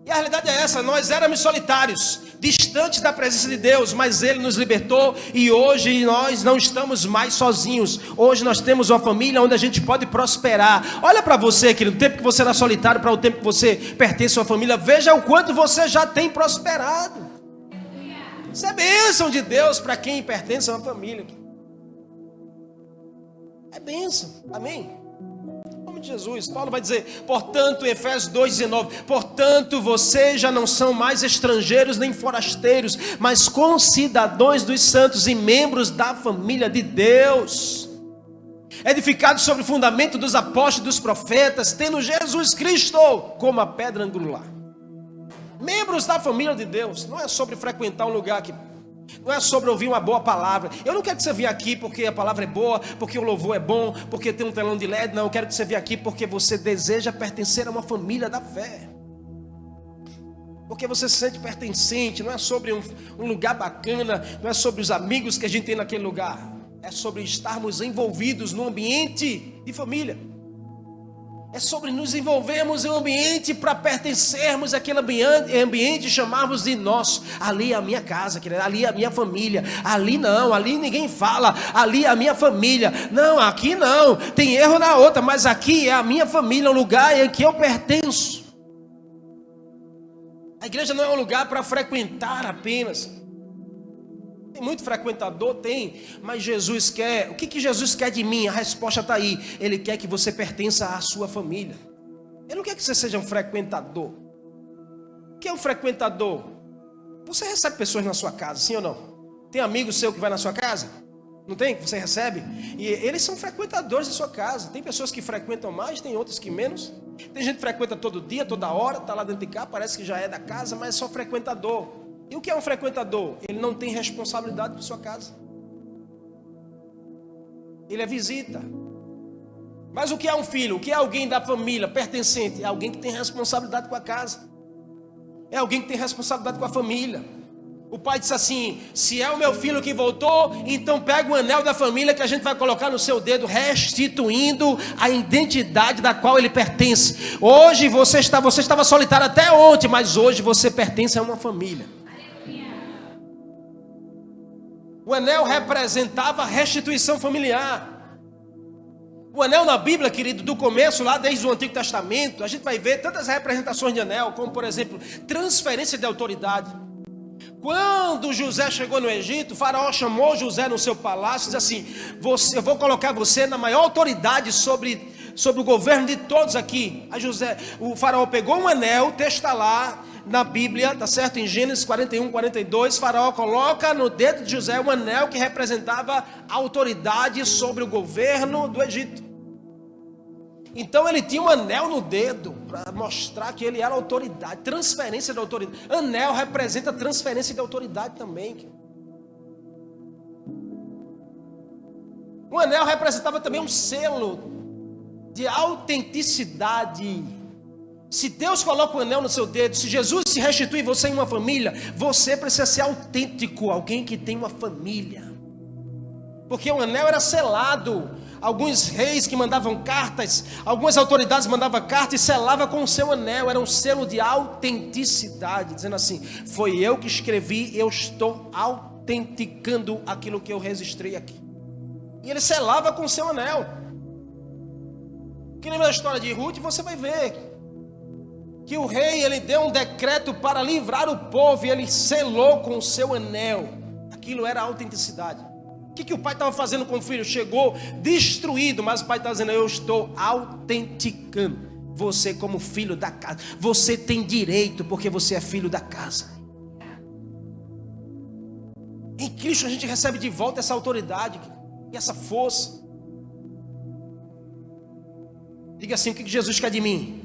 E a realidade é essa, nós éramos solitários, distantes da presença de Deus, mas Ele nos libertou e hoje nós não estamos mais sozinhos. Hoje nós temos uma família onde a gente pode prosperar. Olha para você, querido, do tempo que você era solitário para o tempo que você pertence à sua família, veja o quanto você já tem prosperado. Isso é bênção de Deus para quem pertence a uma família. É bênção, amém? Em nome de Jesus, Paulo vai dizer, portanto, em Efésios 2,19, portanto, vocês já não são mais estrangeiros nem forasteiros, mas concidadãos dos santos e membros da família de Deus, edificados sobre o fundamento dos apóstolos e dos profetas, tendo Jesus Cristo como a pedra angular. Membros da família de Deus. Não é sobre frequentar um lugar que... Não é sobre ouvir uma boa palavra. Eu não quero que você venha aqui porque a palavra é boa, porque o louvor é bom, porque tem um telão de LED. Não, eu quero que você venha aqui porque você deseja pertencer a uma família da fé. Porque você se sente pertencente. Não é sobre um lugar bacana, não é sobre os amigos que a gente tem naquele lugar. É sobre estarmos envolvidos num ambiente de família. É sobre nos envolvermos em um ambiente para pertencermos àquele ambiente e chamarmos de nosso. Ali é a minha casa, querida, ali é a minha família. Ali não, ali ninguém fala. Ali é a minha família. Não, aqui não. Tem erro na outra, mas aqui é a minha família, um lugar em que eu pertenço. A igreja não é um lugar para frequentar apenas. Tem muito frequentador, tem, mas Jesus quer, o que Jesus quer de mim? A resposta está aí, Ele quer que você pertença à sua família. Ele não quer que você seja um frequentador. O que é um frequentador? Você recebe pessoas na sua casa, sim ou não? Tem amigo seu que vai na sua casa? Não tem? Que você recebe? E eles são frequentadores da sua casa. Tem pessoas que frequentam mais, tem outras que menos. Tem gente que frequenta todo dia, toda hora, está lá dentro de casa, parece que já é da casa, mas é só frequentador. E o que é um frequentador? Ele não tem responsabilidade por sua casa. Ele é visita. Mas o que é um filho? O que é alguém da família pertencente? É alguém que tem responsabilidade com a casa. É alguém que tem responsabilidade com a família. O pai disse assim, se é o meu filho que voltou, então pega o anel da família que a gente vai colocar no seu dedo, restituindo a identidade da qual ele pertence. Hoje você estava solitário até ontem, mas hoje você pertence a uma família. O anel representava a restituição familiar. O anel na Bíblia, querido, do começo, lá desde o Antigo Testamento, a gente vai ver tantas representações de anel, como por exemplo, transferência de autoridade. Quando José chegou no Egito, o faraó chamou José no seu palácio e disse assim, eu vou colocar você na maior autoridade sobre o governo de todos aqui. Aí o faraó pegou um anel, o texto está lá na Bíblia, tá certo? Em Gênesis 41, 42, faraó coloca no dedo de José um anel que representava a autoridade sobre o governo do Egito. Então ele tinha um anel no dedo para mostrar que ele era autoridade, transferência de autoridade. Anel representa transferência de autoridade também. O anel representava também um selo de autenticidade. Se Deus coloca o anel no seu dedo, se Jesus se restitui você em uma família, você precisa ser autêntico, alguém que tem uma família. Porque o anel era selado. Alguns reis que mandavam cartas, algumas autoridades mandavam cartas e selava com o seu anel. Era um selo de autenticidade, dizendo assim: foi eu que escrevi, eu estou autenticando aquilo que eu registrei aqui. E ele selava com o seu anel. Quem lembra da história de Ruth, você vai ver que o rei, ele deu um decreto para livrar o povo e ele selou com o seu anel. Aquilo era autenticidade. O que o pai estava fazendo com o filho? Chegou destruído, mas o pai estava dizendo: eu estou autenticando você como filho da casa. Você tem direito porque você é filho da casa. Em Cristo a gente recebe de volta essa autoridade e essa força. Diga assim: o que Jesus quer de mim?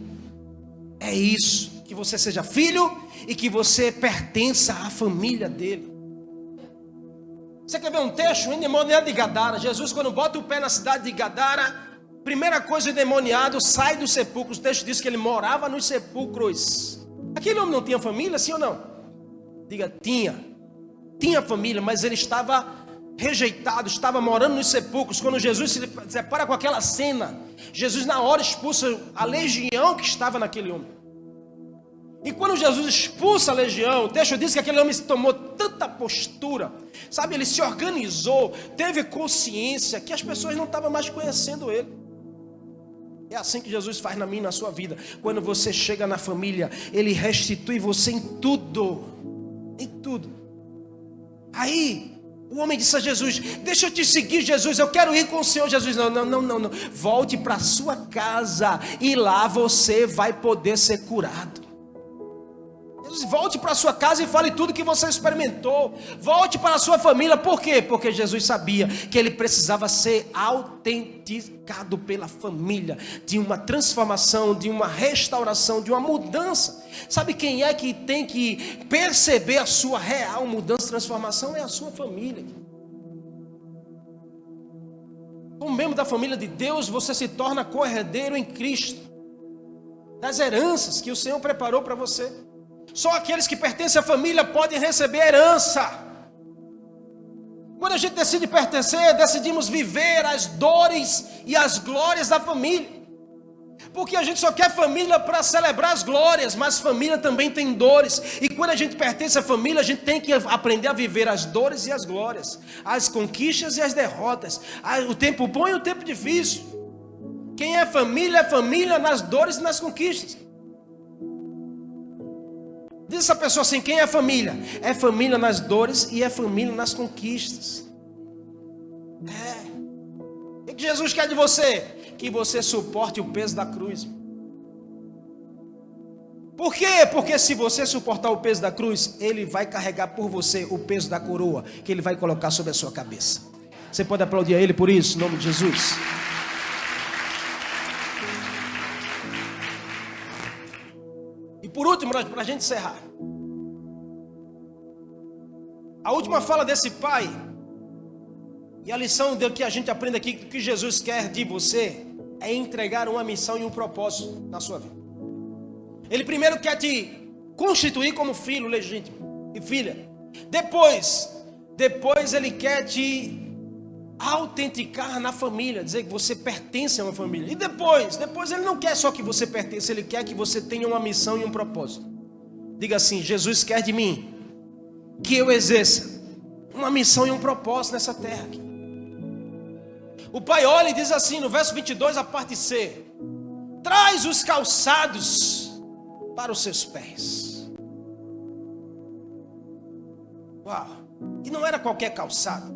É isso, que você seja filho e que você pertença à família dele. Você quer ver um texto? O endemoniado de Gadara. Jesus, quando bota o pé na cidade de Gadara, primeira coisa, o endemoniado sai dos sepulcros. O texto diz que ele morava nos sepulcros. Aquele homem não tinha família, sim ou não? Diga: tinha família, mas ele estava rejeitado, estava morando nos sepulcros. Quando Jesus se depara com aquela cena, Jesus na hora expulsa a legião que estava naquele homem. E quando Jesus expulsa a legião, o texto diz que aquele homem tomou tanta postura, sabe, ele se organizou, teve consciência que as pessoas não estavam mais conhecendo ele. É assim que Jesus faz na minha e na sua vida. Quando você chega na família, ele restitui você em tudo. Em tudo. Aí o homem disse a Jesus: deixa eu te seguir, Jesus, eu quero ir com o Senhor. Jesus: não. Volte para a sua casa e lá você vai poder ser curado. Jesus: volte para a sua casa e fale tudo que você experimentou. Volte para a sua família. Por quê? Porque Jesus sabia que ele precisava ser autenticado pela família, de uma transformação, de uma restauração, de uma mudança. Sabe quem é que tem que perceber a sua real mudança, transformação? É a sua família. Como membro da família de Deus, você se torna co-herdeiro em Cristo, das heranças que o Senhor preparou para você. Só aqueles que pertencem à família podem receber herança. Quando a gente decide pertencer, decidimos viver as dores e as glórias da família. Porque a gente só quer família para celebrar as glórias, mas família também tem dores. E quando a gente pertence à família, a gente tem que aprender a viver as dores e as glórias, as conquistas e as derrotas, o tempo bom e o tempo difícil. Quem é família nas dores e nas conquistas. Diz essa pessoa assim: quem é família? É família nas dores e é família nas conquistas. O que Jesus quer de você? Que você suporte o peso da cruz. Por quê? Porque se você suportar o peso da cruz, ele vai carregar por você o peso da coroa que ele vai colocar sobre a sua cabeça. Você pode aplaudir a ele por isso, em nome de Jesus. E por último, para a gente encerrar, a última fala desse pai, e a lição que a gente aprende aqui, que Jesus quer de você, é entregar uma missão e um propósito na sua vida. Ele primeiro quer te constituir como filho legítimo e filha. Depois ele quer te autenticar na família, dizer que você pertence a uma família. E depois ele não quer só que você pertença, ele quer que você tenha uma missão e um propósito. Diga assim: Jesus quer de mim que eu exerça uma missão e um propósito nessa terra. O pai olha e diz assim no verso 22, a parte C: traz os calçados para os seus pés. Uau! E não era qualquer calçado.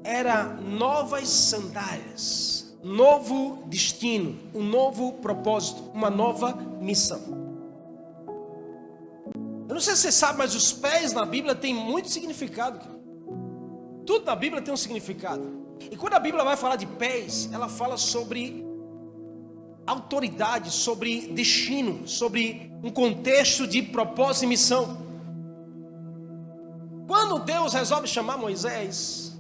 Era novas sandálias, novo destino, um novo propósito, uma nova missão. Eu não sei se você sabe, mas os pés na Bíblia têm muito significado. Tudo na Bíblia tem um significado. E quando a Bíblia vai falar de pés, ela fala sobre autoridade, sobre destino, sobre um contexto de propósito e missão. Quando Deus resolve chamar Moisés,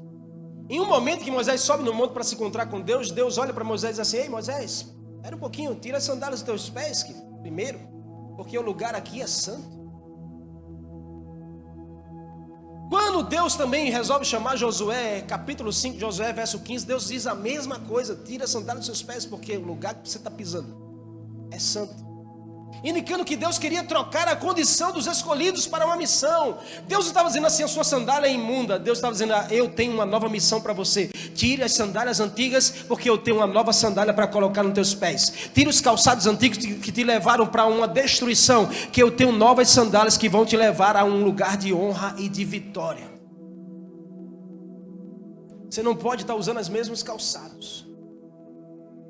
em um momento que Moisés sobe no monte para se encontrar com Deus, Deus olha para Moisés e diz assim: ei Moisés, espera um pouquinho, tira as sandálias dos teus pés, querido. Primeiro, porque o lugar aqui é santo. Quando Deus também resolve chamar Josué, capítulo 5, Josué, verso 15, Deus diz a mesma coisa: tira a sandália dos seus pés, porque o lugar que você está pisando é santo. Indicando que Deus queria trocar a condição dos escolhidos para uma missão. Deus não estava dizendo assim: a sua sandália é imunda. Deus estava dizendo: eu tenho uma nova missão para você. Tire as sandálias antigas, porque eu tenho uma nova sandália para colocar nos teus pés. Tire os calçados antigos que te levaram para uma destruição, que eu tenho novas sandálias que vão te levar a um lugar de honra e de vitória. Você não pode estar usando os mesmos calçados.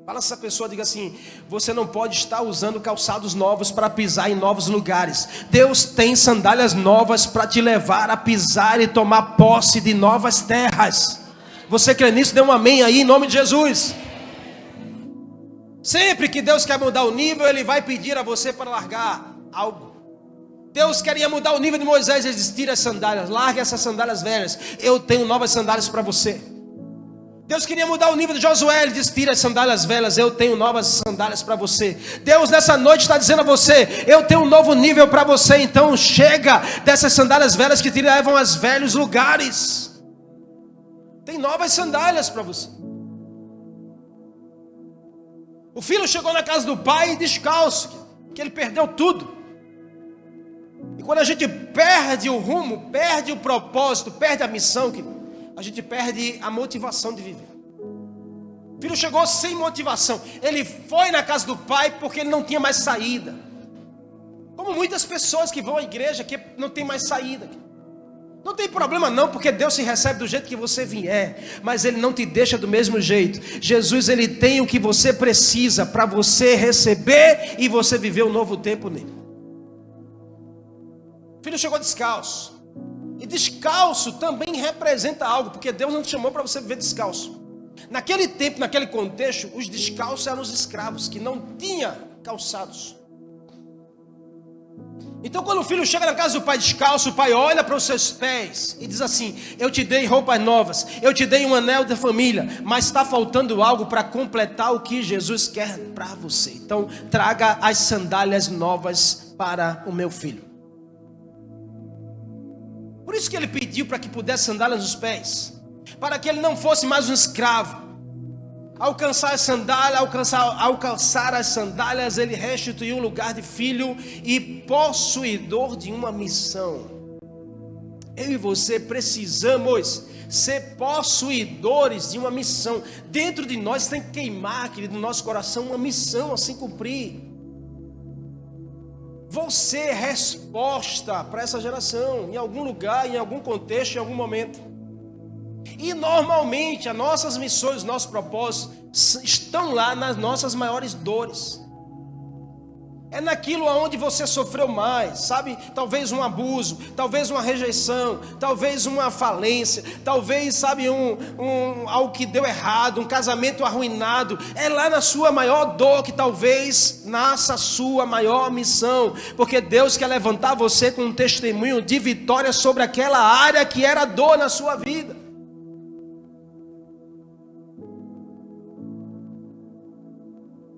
Fala essa pessoa, diga assim: você não pode estar usando calçados novos para pisar em novos lugares. Deus tem sandálias novas para te levar a pisar e tomar posse de novas terras. Você crê nisso? Dê um amém aí em nome de Jesus. Sempre que Deus quer mudar o nível, Ele vai pedir a você para largar algo. Deus queria mudar o nível de Moisés. Ele diz: tira as sandálias, larga essas sandálias velhas, eu tenho novas sandálias para você. Deus queria mudar o nível de Josué. Ele diz: tira as sandálias velhas, eu tenho novas sandálias para você. Deus nessa noite está dizendo a você: eu tenho um novo nível para você. Então chega dessas sandálias velhas que te levam aos velhos lugares. Tem novas sandálias para você. O filho chegou na casa do pai descalço, que ele perdeu tudo. E quando a gente perde o rumo, perde o propósito, perde a missão, a gente perde a motivação de viver. O filho chegou sem motivação. Ele foi na casa do pai porque ele não tinha mais saída. Como muitas pessoas que vão à igreja que não tem mais saída. Não tem problema não, porque Deus se recebe do jeito que você vier, mas Ele não te deixa do mesmo jeito. Jesus, Ele tem o que você precisa para você receber e você viver um novo tempo nele. O filho chegou descalço. E descalço também representa algo, porque Deus não te chamou para você viver descalço. Naquele tempo, naquele contexto, os descalços eram os escravos, que não tinham calçados. Então quando o filho chega na casa do pai descalço, o pai olha para os seus pés e diz assim: eu te dei roupas novas, eu te dei um anel da família, mas está faltando algo para completar o que Jesus quer para você. Então traga as sandálias novas para o meu filho. Por isso que ele pediu para que pudesse sandálias nos pés, para que ele não fosse mais um escravo. Alcançar as sandálias, ele restituiu o lugar de filho e possuidor de uma missão. Eu e você precisamos ser possuidores de uma missão. Dentro de nós tem que queimar, querido, no nosso coração, uma missão a se cumprir. Você é resposta para essa geração, em algum lugar, em algum contexto, em algum momento. E normalmente as nossas missões, os nossos propósitos estão lá nas nossas maiores dores. É naquilo aonde você sofreu mais, sabe? Talvez um abuso, talvez uma rejeição, talvez uma falência, talvez, sabe, algo que deu errado, um casamento arruinado. É lá na sua maior dor que talvez nasça a sua maior missão, porque Deus quer levantar você com um testemunho de vitória sobre aquela área que era dor na sua vida.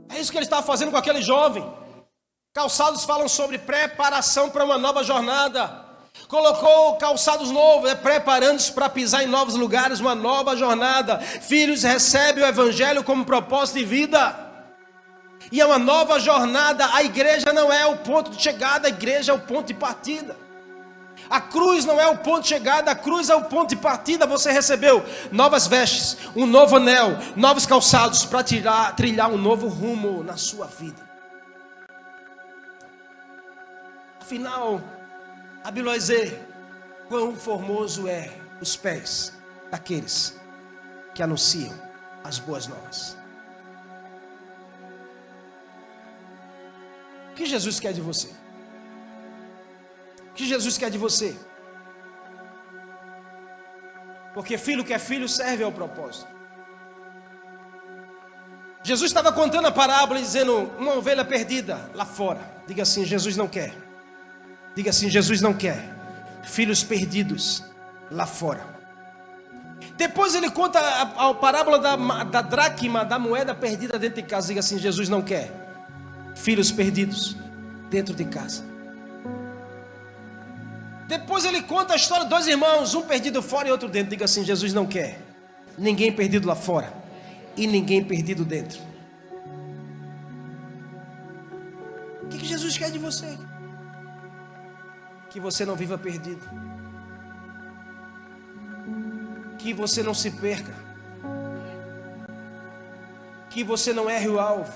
É isso que ele estava fazendo com aquele jovem. Calçados falam sobre preparação para uma nova jornada. Colocou calçados novos, preparando-se para pisar em novos lugares, uma nova jornada. Filhos, recebe o evangelho como propósito de vida. E é uma nova jornada. A igreja não é o ponto de chegada, a igreja é o ponto de partida. A cruz não é o ponto de chegada, a cruz é o ponto de partida. Você recebeu novas vestes, um novo anel, novos calçados para trilhar um novo rumo na sua vida. Afinal, a Bíblia vai dizer: quão formoso é os pés daqueles que anunciam as boas novas. O que Jesus quer de você? O que Jesus quer de você? Porque filho que é filho serve ao propósito. Jesus estava contando a parábola e dizendo: uma ovelha perdida lá fora. Diga assim: Jesus não quer. Diga assim: Jesus não quer filhos perdidos lá fora. Depois ele conta a parábola da dracma, da moeda perdida dentro de casa. Diga assim: Jesus não quer filhos perdidos dentro de casa. Depois ele conta a história de 2 irmãos, um perdido fora e outro dentro. Diga assim: Jesus não quer ninguém perdido lá fora e ninguém perdido dentro. O que Jesus quer de você? Que você não viva perdido, que você não se perca, que você não erre o alvo.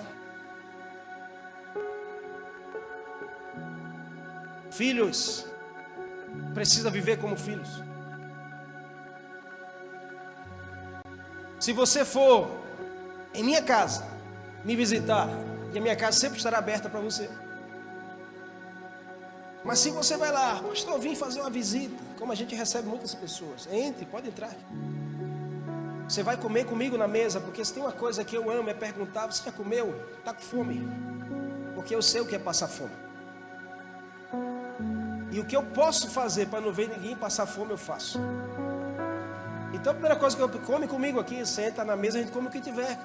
Filhos, precisa viver como filhos. Se você for em minha casa me visitar, e a minha casa sempre estará aberta para você. Mas se você vai lá: pastor, eu vim fazer uma visita, como a gente recebe muitas pessoas, entre, pode entrar. Você vai comer comigo na mesa, porque se tem uma coisa que eu amo é perguntar: você já comeu? Está com fome? Porque eu sei o que é passar fome. E o que eu posso fazer para não ver ninguém passar fome, eu faço. Então a primeira coisa que eu come comigo aqui, senta na mesa, a gente come o que tiver.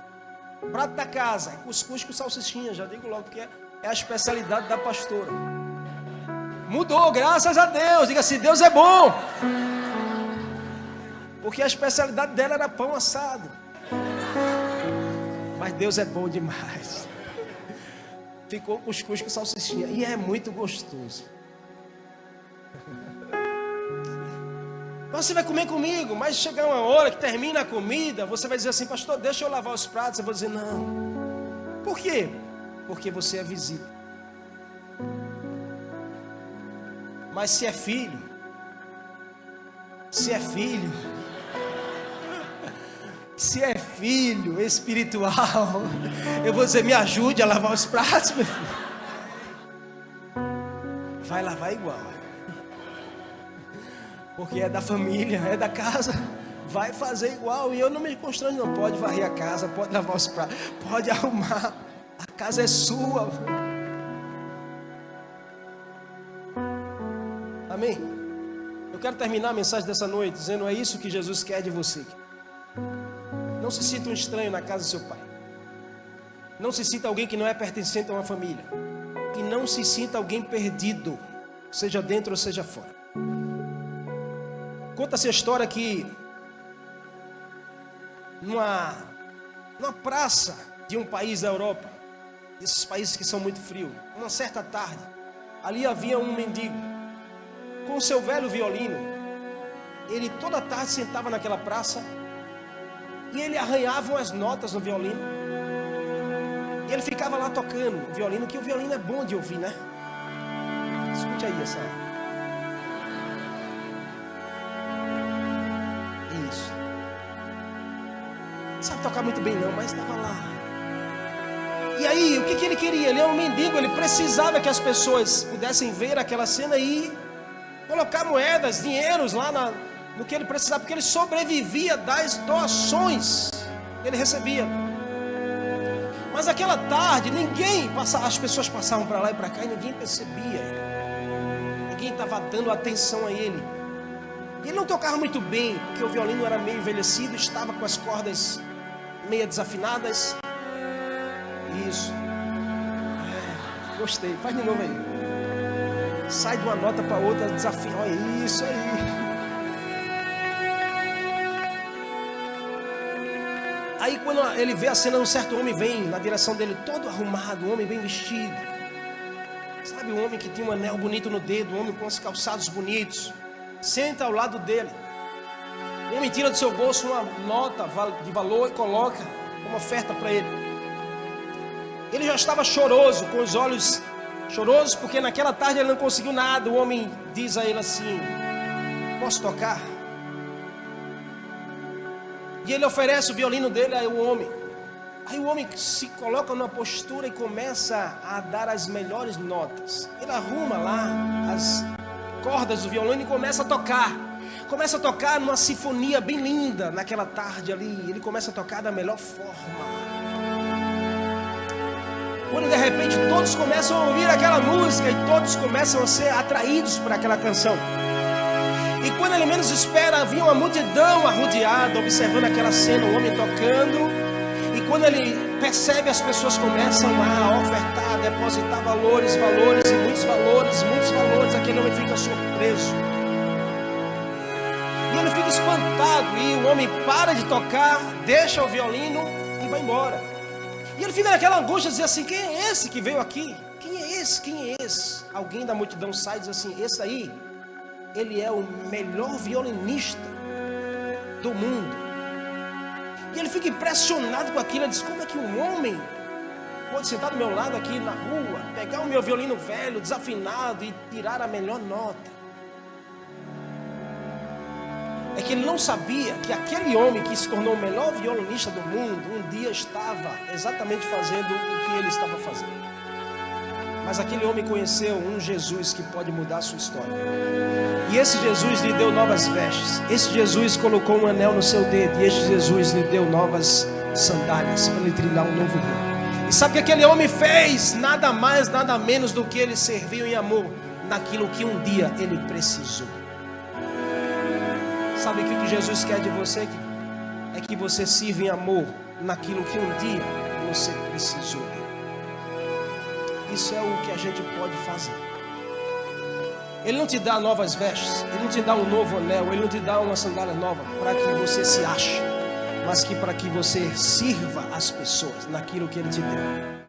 Prato da casa, cuscuz com salsichinha, já digo logo, porque é a especialidade da pastora. Mudou, graças a Deus. Diga assim: Deus é bom. Porque a especialidade dela era pão assado. Mas Deus é bom demais. Ficou cuscuz com salsichinha. E é muito gostoso. Você vai comer comigo, mas chegar uma hora que termina a comida, você vai dizer assim: pastor, deixa eu lavar os pratos. Eu vou dizer: não. Por quê? Porque você é visita. Mas se é filho se é filho espiritual, eu vou dizer: me ajude a lavar os pratos, meu filho. Vai lavar igual, porque é da família, é da casa. Vai fazer igual. E eu não me constranjo, não. Pode varrer a casa, pode lavar os pratos, pode arrumar. A casa é sua. Amém? Eu quero terminar a mensagem dessa noite dizendo: é isso que Jesus quer de você. Não se sinta um estranho na casa do seu pai. Não se sinta alguém que não é pertencente a uma família. E não se sinta alguém perdido, seja dentro ou seja fora. Conta-se a história que numa praça de um país da Europa, esses países que são muito frios, uma certa tarde, ali havia um mendigo com o seu velho violino. Ele toda tarde sentava naquela praça e ele arranhava umas notas no violino. E ele ficava lá tocando o violino, que o violino é bom de ouvir, né? Escute aí essa. Isso. Não sabe tocar muito bem não, mas estava lá. E aí, o que ele queria? Ele é um mendigo, ele precisava que as pessoas pudessem ver aquela cena e colocar moedas, dinheiros lá no que ele precisava, porque ele sobrevivia das doações que ele recebia. Mas aquela tarde, as pessoas passavam para lá e para cá e ninguém percebia. Ninguém estava dando atenção a ele. Ele não tocava muito bem, porque o violino era meio envelhecido, estava com as cordas meio desafinadas. Isso. Gostei, faz de novo aí. Sai de uma nota para outra, desafina. Olha isso aí. Aí quando ele vê a cena, um certo homem vem na direção dele, todo arrumado, um homem bem vestido. Sabe, um homem que tinha um anel bonito no dedo, um homem com os calçados bonitos. Senta ao lado dele. O homem tira do seu bolso uma nota de valor e coloca uma oferta para ele. Ele já estava choroso, com os olhos chorosos, porque naquela tarde ele não conseguiu nada. O homem diz a ele assim: posso tocar? E ele oferece o violino dele ao homem. Aí o homem se coloca numa postura e começa a dar as melhores notas. Ele arruma lá as cordas do violino e começa a tocar. Começa a tocar numa sinfonia bem linda naquela tarde ali. Ele começa a tocar da melhor forma. Quando de repente todos começam a ouvir aquela música e todos começam a ser atraídos por aquela canção. E quando ele menos espera, havia uma multidão arrodeada, observando aquela cena, o homem tocando. E quando ele percebe, as pessoas começam a ofertar depositar valores, valores e muitos valores, muitos valores. Aquele homem fica surpreso. E ele fica espantado. E o homem para de tocar, deixa o violino e vai embora. E ele fica naquela angústia, diz assim: quem é esse que veio aqui? Quem é esse? Quem é esse? Alguém da multidão sai e diz assim: esse aí, ele é o melhor violinista do mundo. E ele fica impressionado com aquilo. Ele diz: como é que um homem pode sentar do meu lado aqui na rua, pegar o meu violino velho, desafinado e tirar a melhor nota? É que ele não sabia que aquele homem que se tornou o melhor violinista do mundo, um dia estava exatamente fazendo o que ele estava fazendo. Mas aquele homem conheceu um Jesus que pode mudar a sua história. E esse Jesus lhe deu novas vestes. Esse Jesus colocou um anel no seu dedo. E esse Jesus lhe deu novas sandálias para ele trilhar um novo rumo. E sabe o que aquele homem fez? Nada mais, nada menos do que ele serviu em amor naquilo que um dia ele precisou. Sabe o que Jesus quer de você? É que você sirva em amor naquilo que um dia você precisou. Isso é o que a gente pode fazer. Ele não te dá novas vestes, ele não te dá um novo anel, ele não te dá uma sandália nova para que você se ache, mas que para que você sirva as pessoas naquilo que ele te deu.